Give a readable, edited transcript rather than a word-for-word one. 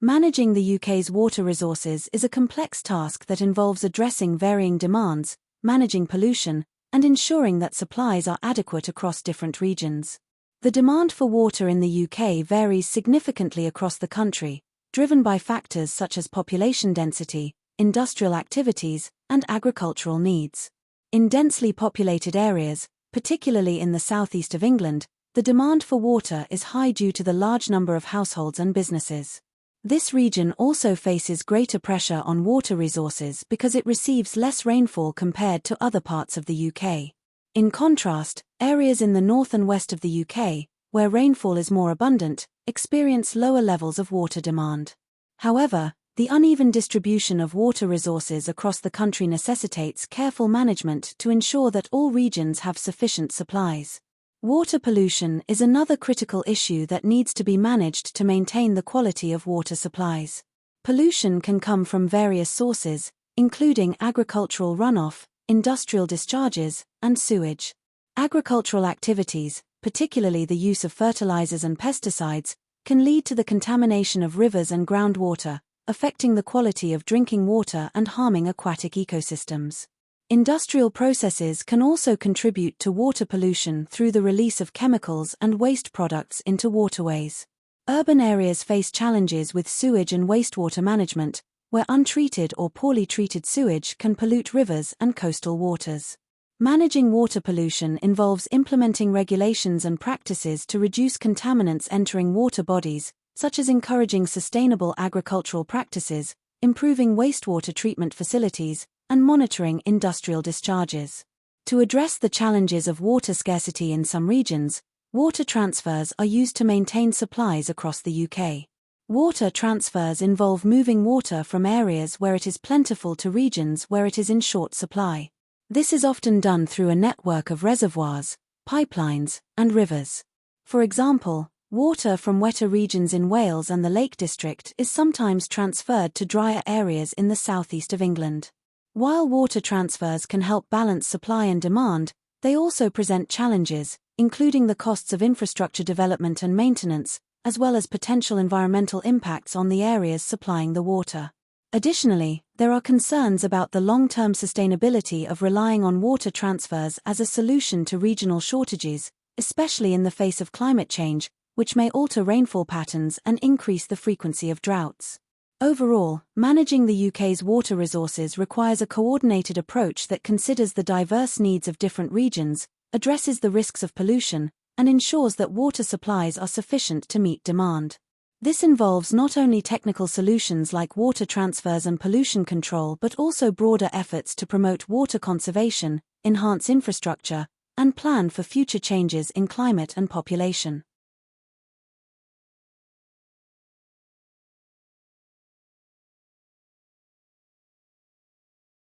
Managing the UK's water resources is a complex task that involves addressing varying demands, managing pollution, and ensuring that supplies are adequate across different regions. The demand for water in the UK varies significantly across the country, driven by factors such as population density, industrial activities, and agricultural needs. In densely populated areas, particularly in the southeast of England, the demand for water is high due to the large number of households and businesses. This region also faces greater pressure on water resources because it receives less rainfall compared to other parts of the UK. In contrast, areas in the north and west of the UK, where rainfall is more abundant, experience lower levels of water demand. However, the uneven distribution of water resources across the country necessitates careful management to ensure that all regions have sufficient supplies. Water pollution is another critical issue that needs to be managed to maintain the quality of water supplies. Pollution can come from various sources, including agricultural runoff, industrial discharges, and sewage. Agricultural activities, particularly the use of fertilizers and pesticides, can lead to the contamination of rivers and groundwater, affecting the quality of drinking water and harming aquatic ecosystems. Industrial processes can also contribute to water pollution through the release of chemicals and waste products into waterways. Urban areas face challenges with sewage and wastewater management, where untreated or poorly treated sewage can pollute rivers and coastal waters. Managing water pollution involves implementing regulations and practices to reduce contaminants entering water bodies, such as encouraging sustainable agricultural practices, improving wastewater treatment facilities, and monitoring industrial discharges. To address the challenges of water scarcity in some regions, water transfers are used to maintain supplies across the UK. Water transfers involve moving water from areas where it is plentiful to regions where it is in short supply. This is often done through a network of reservoirs, pipelines, and rivers. For example, water from wetter regions in Wales and the Lake District is sometimes transferred to drier areas in the southeast of England. While water transfers can help balance supply and demand, they also present challenges, including the costs of infrastructure development and maintenance, as well as potential environmental impacts on the areas supplying the water. Additionally, there are concerns about the long-term sustainability of relying on water transfers as a solution to regional shortages, especially in the face of climate change, which may alter rainfall patterns and increase the frequency of droughts. Overall, managing the UK's water resources requires a coordinated approach that considers the diverse needs of different regions, addresses the risks of pollution, and ensures that water supplies are sufficient to meet demand. This involves not only technical solutions like water transfers and pollution control but also broader efforts to promote water conservation, enhance infrastructure, and plan for future changes in climate and population.